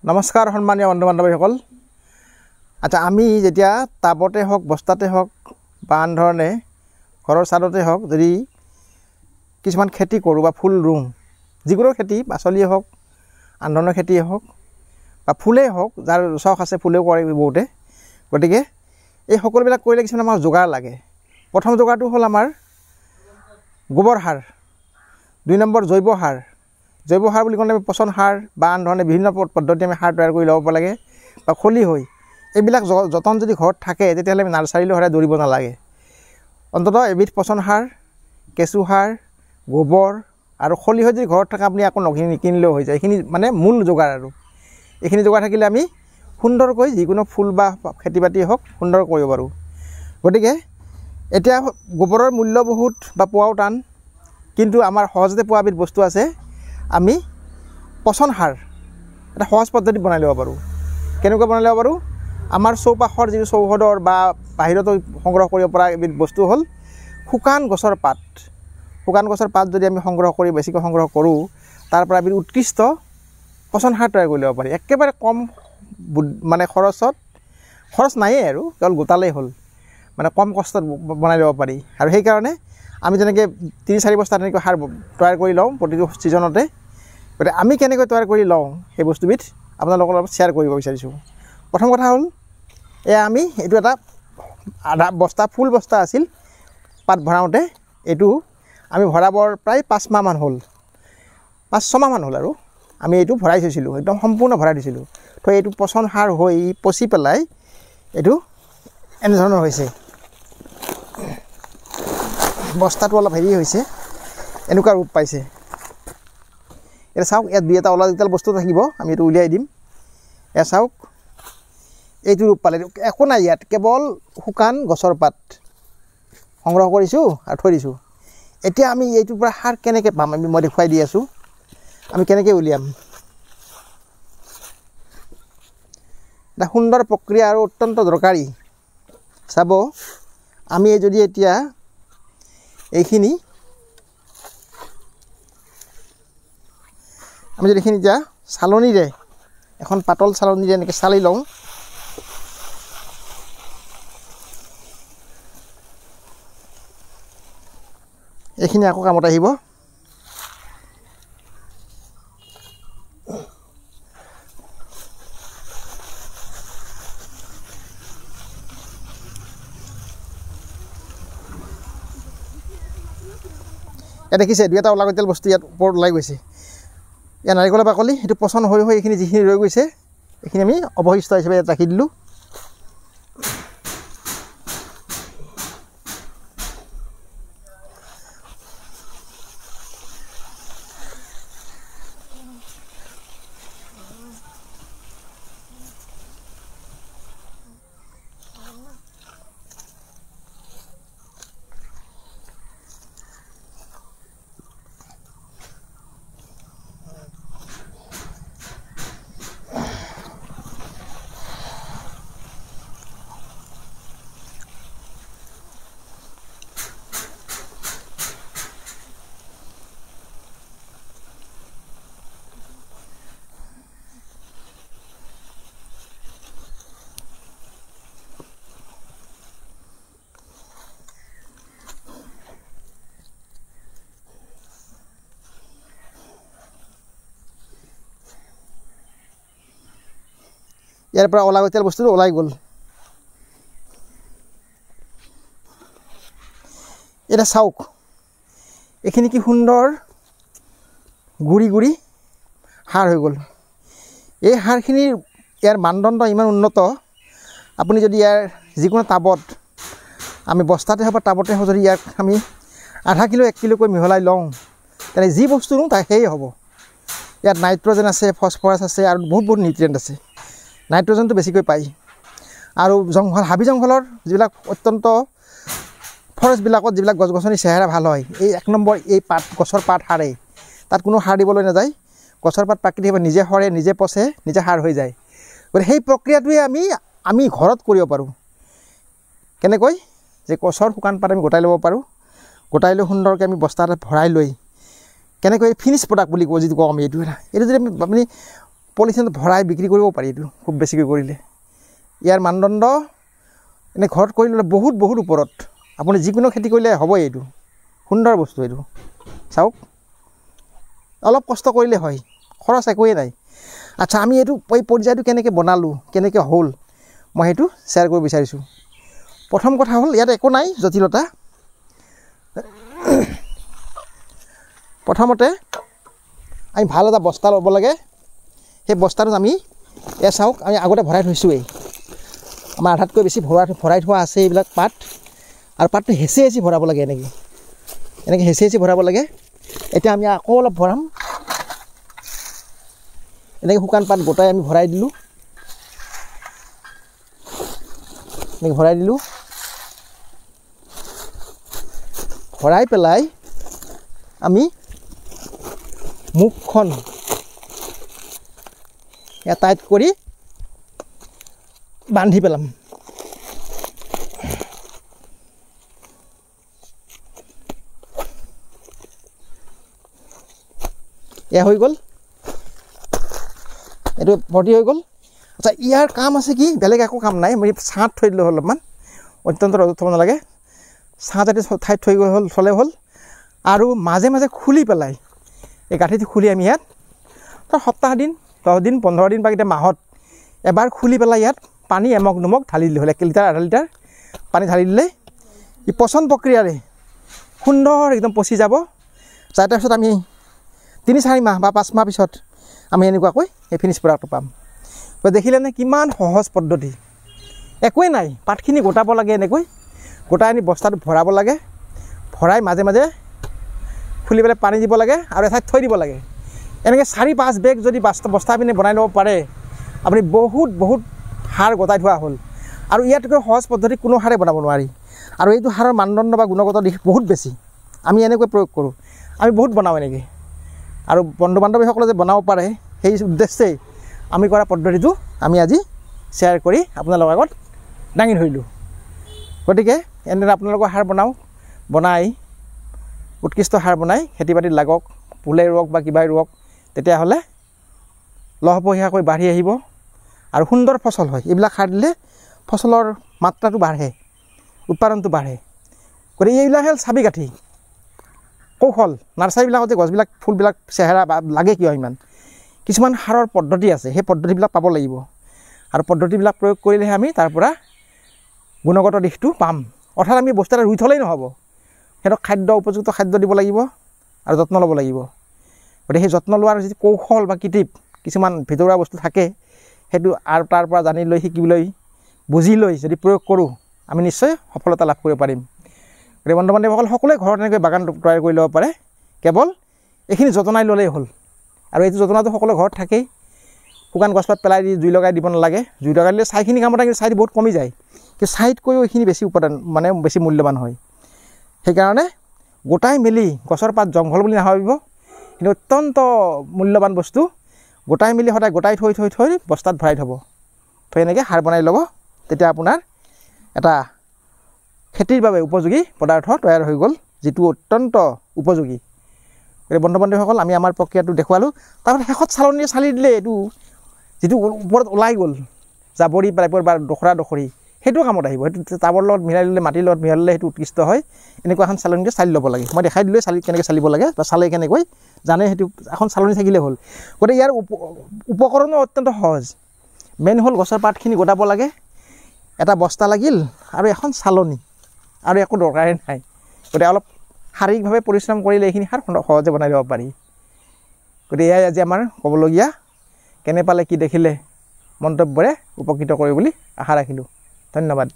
নমস্কাৰ সন্মানীয় বন্ধু বান্ধৱীসকল। আচ্ছা, আমি যেতিয়া টাবতে হওক, বস্তাতে হওক বা আন ধৰণে ঘৰৰ ছাদতে হওক যদি কিছুমান খেতি কৰোঁ বা ফুল ৰুওঁ, যিকোনো খেতি, পাচলিয়ে হওক, আন ধৰণৰ খেতিয়ে হওক বা ফুলেই হওক, যাৰ চখ আছে ফুলেও কৰে বহুতে। গতিকে এই সকলোবিলাক কৰিলে কিছুমান আমাৰ যোগাৰ লাগে। প্ৰথম যোগাৰটো হ'ল আমাৰ গোবৰ সাৰ, 2 নম্বৰ জৈৱ সাৰ। জৈৱ সাৰ বুলি ক'লে আমি পচন সাৰ বা আন ধৰণে বিভিন্ন পদ্ধতি আমি সাৰ তৈয়াৰ কৰি ল'ব লাগে বা খলি হৈ এইবিলাক যতন যদি ঘৰত থাকে তেতিয়াহ'লে আমি নাৰ্চাৰীলৈ সদায় দৌৰিব নালাগে। অন্ততঃ এবিধ পচন সাৰ, কেঁচু সাৰ, গোবৰ আৰু খলি হৈ যদি ঘৰত থাকে আপুনি আকৌ নিকিনিলেও হৈ যায়। এইখিনি মানে মূল যোগাৰ আৰু এইখিনি যোগাৰ থাকিলে আমি সুন্দৰকৈ যিকোনো ফুল বা খেতি বাতিয়ে হওক সুন্দৰ কৰিব পাৰোঁ। গতিকে এতিয়া গোবৰৰ মূল্য বহুত বা পোৱাও টান, কিন্তু আমাৰ সহজতে পোৱা এবিধ বস্তু আছে। আমি পচন সাৰ এটা সহজ পদ্ধতিত বনাই ল'ব পাৰোঁ। কেনেকৈ বনাই ল'ব পাৰোঁ? আমাৰ চৌপাশৰ যিটো চৌহদৰ বা বাহিৰতো সংগ্ৰহ কৰিব পৰা এবিধ বস্তু হ'ল শুকান গছৰ পাত। শুকান গছৰ পাত যদি আমি বেছিকৈ সংগ্ৰহ কৰোঁ, তাৰ পৰা এবিধ উৎকৃষ্ট পচন সাৰ তৈয়াৰ কৰি ল'ব পাৰি। একেবাৰে কম মানে খৰচ নায়েই আৰু, কেৱল গোটালেই হ'ল, মানে কম কষ্টত বনাই ল'ব পাৰি। আৰু সেইকাৰণে আমি যেনেকৈ 3-4 বস্তা তেনেকৈ সাৰ তৈয়াৰ কৰি লওঁ প্ৰতিটো ছিজনতে। গতিকে আমি কেনেকৈ তৈয়াৰ কৰি লওঁ সেই বস্তুবিধ আপোনালোকৰ লগত শ্বেয়াৰ কৰিব বিচাৰিছোঁ। প্ৰথম কথা হ'ল আমি এইটো এটা আধা বস্তা, ফুল বস্তা আছিল পাত ভৰাওঁতে। এইটো আমি ভৰাবৰ প্ৰায় 5 মাহমান হ'ল, 5-6 মাহমান হ'ল আৰু আমি এইটো ভৰাই থৈছিলোঁ, একদম সম্পূৰ্ণ ভৰাই দিছিলোঁ। তো এইটো পচন সাৰ হৈ পচি পেলাই এইটো এনেধৰণৰ হৈছে। বস্তাটো অলপ হেৰি হৈছে, এনেকুৱা ৰূপ পাইছে। এতিয়া চাওক, ইয়াত 2-এটা অলাগতিয়াল বস্তু থাকিব, আমি এইটো উলিয়াই দিম। এয়া চাওক, এইটো ৰূপ পালে। একো নাই ইয়াত, কেৱল শুকান গছৰ পাত সংগ্ৰহ কৰিছোঁ আৰু থৈ দিছোঁ। এতিয়া আমি এইটোৰ পৰা সাৰ কেনেকৈ পাম মই দেখুৱাই দি আছোঁ। আমি কেনেকৈ উলিয়াম, এটা সুন্দৰ প্ৰক্ৰিয়া আৰু অত্যন্ত দৰকাৰী। চাব, আমি যদি এতিয়া এইখিনি এতিয়া চালনীৰে, এখন পাতল চালনীৰে এনেকৈ চালি লওঁ, এইখিনি আকৌ কামত আহিব। দেখিছে 2-এটা অলাগতিয়াল বস্তু ইয়াত ওপৰত ওলাই গৈছে। ইয়াত নাৰিকলৰ বাকলি, সেইটো পচন হৈ এইখিনি যিখিনি ৰৈ গৈছে এইখিনি আমি অৱশিষ্ট হিচাপে ইয়াত ৰাখি দিলোঁ। ইয়াৰ পৰা অলাগতিয়াল বস্তুটো ওলাই গ'ল। এতিয়া চাওক, এইখিনি কি সুন্দৰ গুৰি সাৰ হৈ গ'ল। এই সাৰখিনিৰ ইয়াৰ মানদণ্ড ইমান উন্নত, আপুনি যদি ইয়াৰ যিকোনো টাবত, আমি বস্তাতে হওক বা টাবতে হওক, যদি ইয়াক আমি আধা কিলো 1 কিলোকৈ মিহলাই লওঁ, তেনে যি বস্তু ৰুওঁ তাক সেয়ে হ'ব। ইয়াত নাইট্ৰজেন আছে, ফচফৰাছ আছে আৰু বহুত নিউট্ৰিয়েণ্ট আছে। নাইট্ৰজেনটো বেছিকৈ পায়। আৰু হাবি জংঘলৰ যিবিলাক অত্যন্ত ফৰেষ্টবিলাকত যিবিলাক গছ গছনি চেহেৰা ভাল হয়, এই 1 নম্বৰ এই গছৰ পাত সাৰেই। তাত কোনো সাৰ দিবলৈ নাযায়। গছৰ পাত প্ৰাকৃতিকভাৱে নিজে সৰে, নিজে পচে, নিজে সাৰ হৈ যায়। গতিকে সেই প্ৰক্ৰিয়াটোৱে আমি ঘৰত কৰিব পাৰোঁ। কেনেকৈ? যে গছৰ শুকান পাত আমি গোটাই ল'ব পাৰোঁ। গোটাই লৈ সুন্দৰকৈ আমি বস্তা এটাত ভৰাই লৈ কেনেকৈ ফিনিছ প্ৰডাক্ট বুলি যিটো কওঁ আমি, এইটো যদি আপুনি পলিথিনত ভৰাই বিক্ৰী কৰিব পাৰি। এইটো খুব বেছিকৈ কৰিলে ইয়াৰ মানদণ্ড এনে ঘৰত কৰি ল'লে বহুত বহুত ওপৰত। আপুনি যিকোনো খেতি কৰিলে হ'বই। এইটো সুন্দৰ বস্তু। এইটো চাওক, অলপ কষ্ট কৰিলে হয়, খৰচ একোৱেই নাই। আচ্ছা, আমি এইটো এই পৰ্যায়টো কেনেকৈ বনালোঁ, কেনেকৈ হ'ল, মই সেইটো শ্বেয়াৰ কৰিব বিচাৰিছোঁ। প্ৰথম কথা হ'ল, ইয়াত একো নাই জটিলতা। প্ৰথমতে আমি ভাল এটা বস্তা ল'ব লাগে। সেই বস্তাটোত আমি চাওক, আমি আগতে ভৰাই থৈছোঁৱেই। আমাৰ আধাতকৈ বেছি ভৰাই থোৱা আছে এইবিলাক পাত। আৰু পাতটো হেঁচি হেঁচি ভৰাব লাগে। এনেকৈ হেঁচি হেঁচি ভৰাব লাগে। এতিয়া আমি আকৌ অলপ ভৰাম। এনেকৈ শুকান পাত গোটাই আমি ভৰাই দিলোঁ। এনেকৈ ভৰাই দিলোঁ। ভৰাই পেলাই আমি মুখখন টাইট কৰি বান্ধি পেলাম। এয়া হৈ গ'ল, এইটো ভৰ্তি হৈ গ'ল। আচ্ছা, ইয়াৰ কাম আছে কি? বেলেগ একো কাম নাই। মই ছাঁত থৈ দিলোঁ হ'ল, অলপমান অত্যন্ত ৰ'দত থ'ব নালাগে। ছাঁ যাতে ঠাইত থৈ থ'লে হ'ল। আৰু মাজে মাজে খুলি পেলাই এই গাঁঠিটো খুলি আমি ইয়াত সপ্তাহ দিন, 10 দিন, 15 দিন বা কেতিয়া মাহত এবাৰ খুলি পেলাই ইয়াত পানী এমক দুমক ঢালি দিলে হ'ল। 1 লিটাৰ, আধা লিটাৰ পানী ঢালি দিলে ই পচন প্ৰক্ৰিয়াৰে সুন্দৰ একদম পচি যাব। যাৰ তাৰপিছত আমি 3-4 মাহ বা 5 মাহ পিছত আমি এনেকুৱাকৈ এই ফিনিছ প্ৰডাক্টটো পাম। দেখিলেনে কিমান সহজ পদ্ধতি? একোৱেই নাই। পাতখিনি গোটাব লাগে। এনেকৈ গোটাই আনি বস্তাটো ভৰাব লাগে। ভৰাই মাজে মাজে খুলি পেলাই পানী দিব লাগে আৰু এঠাইত থৈ দিব লাগে। এনেকৈ 4-5 বেগ যদি বস্তা পিনে বনাই ল'ব পাৰে, আপুনি বহুত বহুত সাৰ গোটাই থোৱা হ'ল। আৰু ইয়াতকৈ সহজ পদ্ধতি কোনো সাৰে বনাব নোৱাৰি। আৰু এইটো সাৰৰ মানদণ্ড বা গুণগত দিশ বহুত বেছি। আমি এনেকৈ প্ৰয়োগ কৰোঁ। আমি বহুত বনাওঁ এনেকৈ। আৰু বন্ধু বান্ধৱীসকলে যে বনাব পাৰে, সেই উদ্দেশ্যেই আমি কৰা পদ্ধতিটো আমি আজি শ্বেয়াৰ কৰি আপোনালোকৰ আগত দাঙি ধৰিলোঁ। গতিকে এনেদৰে আপোনালোকৰ সাৰ বনাই উৎকৃষ্ট সাৰ বনাই খেতি বাতিত লাগক। ফুলেই ৰোৱক বা কিবাই ৰোৱক, তেতিয়াহ'লে লহপহীয়াকৈ বাঢ়ি আহিব আৰু সুন্দৰ ফচল হয়। এইবিলাক সাৰ দিলে ফচলৰ মাত্ৰাটো বাঢ়ে, উৎপাদনটো বাঢ়ে। গতিকে এইবিলাক হ'ল চাবিকাঠি, কৌশল। নাৰ্চাৰীবিলাকত যে গছবিলাক, ফুলবিলাক চেহেৰা লাগে কিয় ইমান? কিছুমান সাৰৰ পদ্ধতি আছে। সেই পদ্ধতিবিলাক পাব লাগিব। আৰু পদ্ধতিবিলাক প্ৰয়োগ কৰিলেহে আমি তাৰ পৰা গুণগত দিশটো পাম। অৰ্থাৎ আমি বস্তু এটা ৰুই থ'লেই নহ'ব। সিহঁতক উপযুক্ত খাদ্য দিব লাগিব আৰু যত্ন ল'ব লাগিব। গতিকে সেই যত্ন লোৱাৰ যিটো কৌশল বা কিটিপ, কিছুমান ভিতৰুৱা বস্তু থাকে, সেইটো আৰু তাৰ পৰা জানি লৈ, শিকি লৈ, বুজি লৈ যদি প্ৰয়োগ কৰোঁ, আমি নিশ্চয় সফলতা লাভ কৰিব পাৰিম। গতিকে বন্ধু বান্ধৱীসকল, সকলোৱে ঘৰত এনেকৈ বাগান তৈয়াৰ কৰি ল'ব পাৰে। কেৱল এইখিনি যতনাই ল'লেই হ'ল। আৰু এইটো যতনাটো সকলো ঘৰত থাকেই। শুকান গছপাত পেলাই দি জুই লগাই দিব নালাগে। জুই লগাই দিলে ছাইখিনি কামত আহে, কিন্তু ছাইটো বহুত কমি যায়। কিন্তু ছাইতকৈও এইখিনি বেছি উপাদান, বেছি মূল্যৱান হয়। সেইকাৰণে গোটাই মেলি, গছৰ পাত জংঘল বুলি নাভাবিব, কিন্তু অত্যন্ত মূল্যৱান বস্তু। গোটাই মেলি সদায় গোটাই থৈ থৈ থৈ বস্তাত ভৰাই থ'ব। থৈ এনেকৈ সাৰ বনাই ল'ব। তেতিয়া আপোনাৰ এটা খেতিৰ বাবে উপযোগী পদাৰ্থ তৈয়াৰ হৈ গ'ল, যিটো অত্যন্ত উপযোগী। গতিকে বন্ধু বান্ধৱীসকল, আমি আমাৰ প্ৰক্ৰিয়াটো দেখুৱালোঁ। তাৰপিছত শেষত চালনীৰে চালি দিলে এইটো যিটো ওপৰত ওলাই গ'ল, জাবৰি টাইপৰ বা দখৰা, সেইটো কামত আহিব। সেইটো টাবৰ লগত মিলাই ল'লে, মাটিৰ লগত মিলাই ল'লে সেইটো উৎকৃষ্ট হয়। এনেকুৱা এখন চালনীৰে চালি ল'ব লাগে। মই দেখাই দিলোঁ কেনেকৈ চালিব লাগে, বা চালে কেনেকৈ জানে, সেইটো এখন চালনী থাকিলে হ'ল। গতিকে ইয়াৰ উপকৰণো অত্যন্ত সহজ। মেইন হ'ল গছৰ পাতখিনি গোটাব লাগে, এটা বস্তা লাগিল আৰু এখন চালনী, আৰু একো দৰকাৰেই নাই। গতিকে অলপ শাৰীৰিকভাৱে পৰিশ্ৰম কৰিলে এইখিনি সাৰ সহজে বনাই ল'ব পাৰি। গতিকে এয়াই আজি আমাৰ ক'বলগীয়া। কেনে পালে, কি দেখিলে, মন্তব্যৰে উপকৃত কৰে বুলি আশা ৰাখিলোঁ। ধন্যবাদ।